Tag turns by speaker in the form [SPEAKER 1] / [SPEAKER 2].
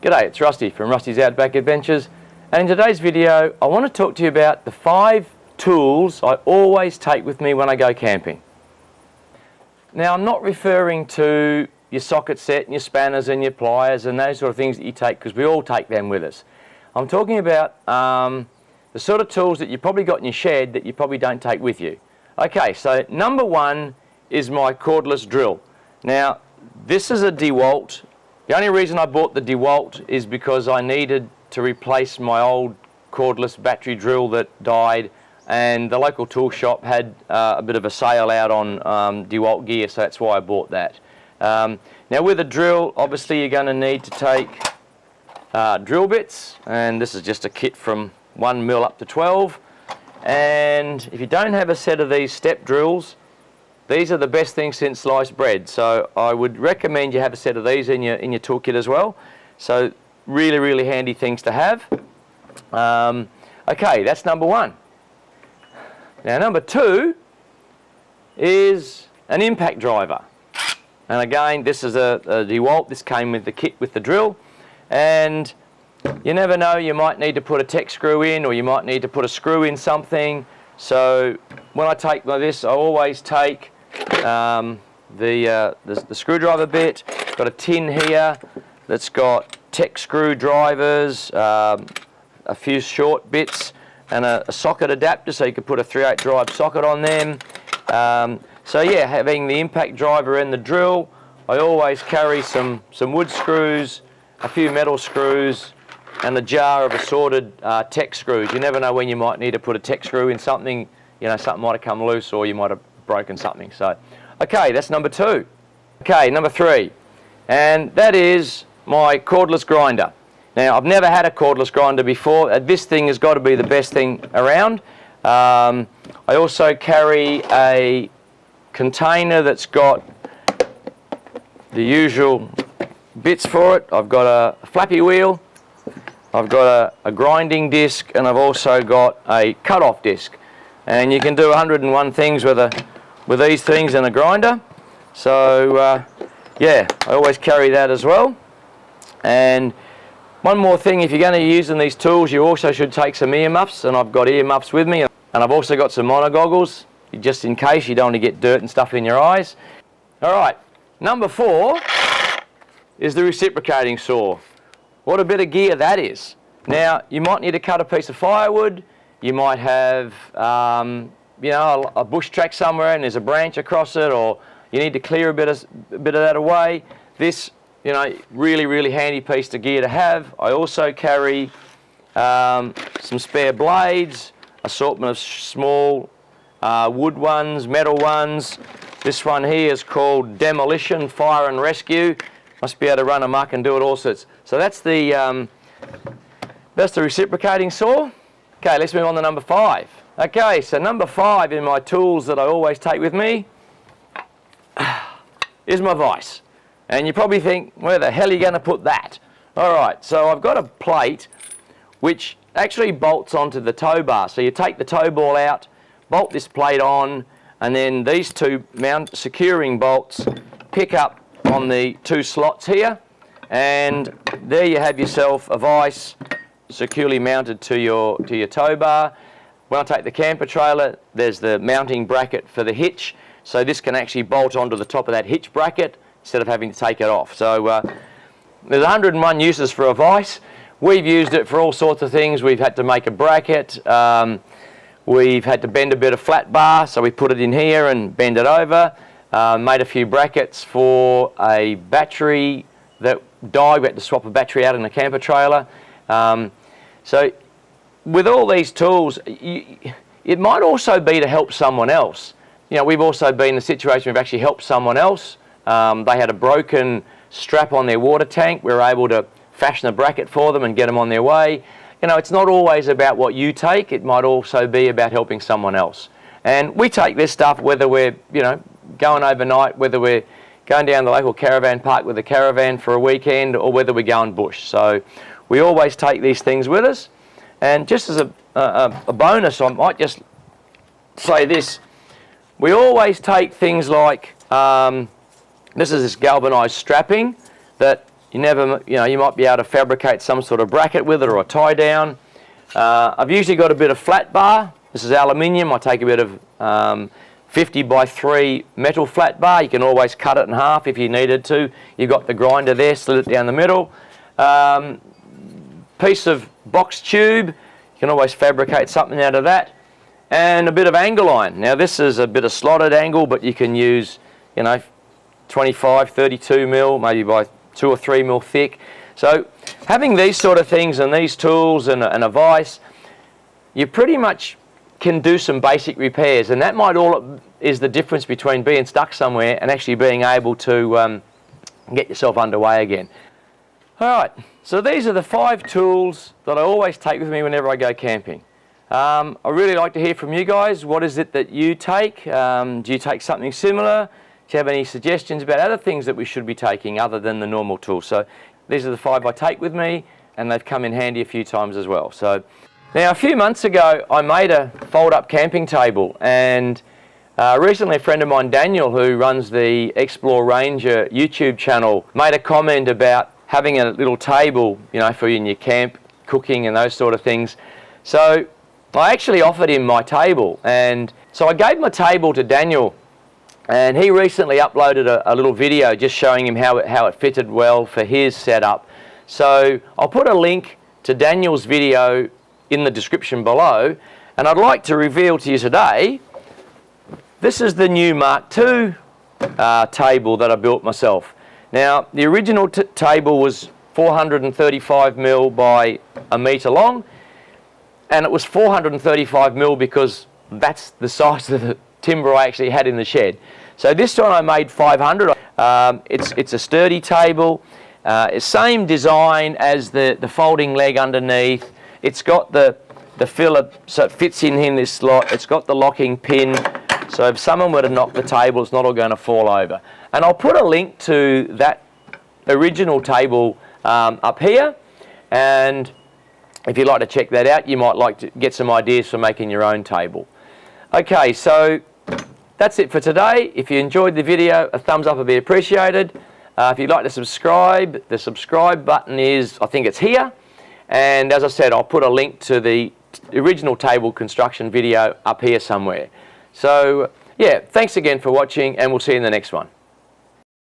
[SPEAKER 1] G'day, it's Rusty from Rusty's Outback Adventures, and in today's video I want to talk to you about the 5 tools I always take with me when I go camping. Now, I'm not referring to your socket set and your spanners and your pliers and those sort of things that you take, because we all take them with us. I'm talking about the sort of tools that you probably got in your shed that you probably don't take with you. Okay, so number 1 is my cordless drill. Now, this is a DeWalt. The only reason I bought the DeWalt is because I needed to replace my old cordless battery drill that died, and the local tool shop had a bit of a sale out on DeWalt gear, so that's why I bought that. Now, with a drill, obviously you're going to need to take drill bits, and this is just a kit from 1mm up to 12. And if you don't have a set of these step drills, these are the best thing since sliced bread, so I would recommend you have a set of these in your toolkit as well. So really handy things to have. Okay, that's number 1. Now, number 2 is an impact driver, and again, this is a DeWalt. This came with the kit with the drill, and you never know, you might need to put a Tek screw in, or you might need to put a screw in something. So when I take this, I always take the screwdriver bit. Got a tin here that's got Tek screwdrivers, a few short bits, and a socket adapter, so you could put a 3/8 drive socket on them. So yeah, having the impact driver and the drill, I always carry some wood screws, a few metal screws, and a jar of assorted Tek screws. You never know when you might need to put a Tek screw in something. You know, something might have come loose, or you might have broken something. So, okay, that's number 2. Okay, number 3, and that is my cordless grinder. Now, I've never had a cordless grinder before. This thing has got to be the best thing around. I also carry a container that's got the usual bits for it. I've got a flappy wheel, I've got a grinding disc, and I've also got a cut-off disc. And you can do 101 things with these things in a grinder. So yeah, I always carry that as well. And one more thing, if you're going to be using these tools, you also should take some earmuffs, and I've got earmuffs with me. And I've also got some monogoggles, just in case you don't want to get dirt and stuff in your eyes. Alright, number 4 is the reciprocating saw. What a bit of gear that is. Now, you might need to cut a piece of firewood. You might have, you know, a bush track somewhere and there's a branch across it, or you need to clear a bit of that away. This, you know, really handy piece of gear to have. I also carry some spare blades, assortment of small wood ones, metal ones. This one here is called Demolition Fire and Rescue. Must be able to run amok and do it all sorts. So that's the reciprocating saw. Okay, let's move on to number 5. Okay, so number 5 in my tools that I always take with me is my vise. And you probably think, where the hell are you going to put that? Alright, so I've got a plate which actually bolts onto the tow bar. So you take the tow ball out, bolt this plate on, and then these 2 securing bolts pick up on the 2 slots here, and there you have yourself a vise securely mounted to your tow bar. When I take the camper trailer, there's the mounting bracket for the hitch, so this can actually bolt onto the top of that hitch bracket instead of having to take it off. So there's 101 uses for a vise. We've used it for all sorts of things. We've had to make a bracket, we've had to bend a bit of flat bar, so we put it in here and bend it over. Made a few brackets for a battery that died. We had to swap a battery out in the camper trailer. So with all these tools, it might also be to help someone else. You know, we've also been in a situation we've actually helped someone else. They had a broken strap on their water tank. We were able to fashion a bracket for them and get them on their way. You know, it's not always about what you take. It might also be about helping someone else. And we take this stuff whether we're, you know, going overnight, whether we're going down the local caravan park with a caravan for a weekend, or whether we're going bush. So we always take these things with us. And just as a bonus, I might just say this. We always take things like, this is this galvanised strapping that You might be able to fabricate some sort of bracket with it or a tie down. I've usually got a bit of flat bar. This is aluminium. I take a bit of 50 by 3 metal flat bar. You can always cut it in half if you needed to. You've got the grinder there, slit it down the middle. Piece of box tube. You can always fabricate something out of that. And a bit of angle iron. Now this is a bit of slotted angle, but you can use, 25, 32 mil, maybe by 2 or 3 mil thick. So having these sort of things and these tools and a vise, you pretty much can do some basic repairs, and that might all is the difference between being stuck somewhere and actually being able to get yourself underway again. Alright, so these are the 5 tools that I always take with me whenever I go camping. I really like to hear from you guys. What is it that you take? Do you take something similar? Do you have any suggestions about other things that we should be taking other than the normal tools? So these are the 5 I take with me, and they've come in handy a few times as well. So now, a few months ago I made a fold-up camping table, and recently a friend of mine, Daniel, who runs the Explore Ranger YouTube channel, made a comment about having a little table, for in your camp, cooking and those sort of things. So I actually offered him my table, and so I gave my table to Daniel, and he recently uploaded a little video just showing him how it fitted well for his setup. So I'll put a link to Daniel's video in the description below, and I'd like to reveal to you today, this is the new Mark II table that I built myself. Now the original table was 435 mil by 1 metre long, and it was 435 mil because that's the size of the timber I actually had in the shed. So this one I made 500. It's a sturdy table, same design as the folding leg underneath. It's got the filler, so it fits in this slot. It's got the locking pin, so if someone were to knock the table, it's not all going to fall over. And I'll put a link to that original table up here, and if you'd like to check that out, you might like to get some ideas for making your own table. Okay, so that's it for today. If you enjoyed the video, a thumbs up would be appreciated. If you'd like to subscribe, the subscribe button is, I think it's here. And as I said, I'll put a link to the original table construction video up here somewhere. So yeah, thanks again for watching, and we'll see you in the next one.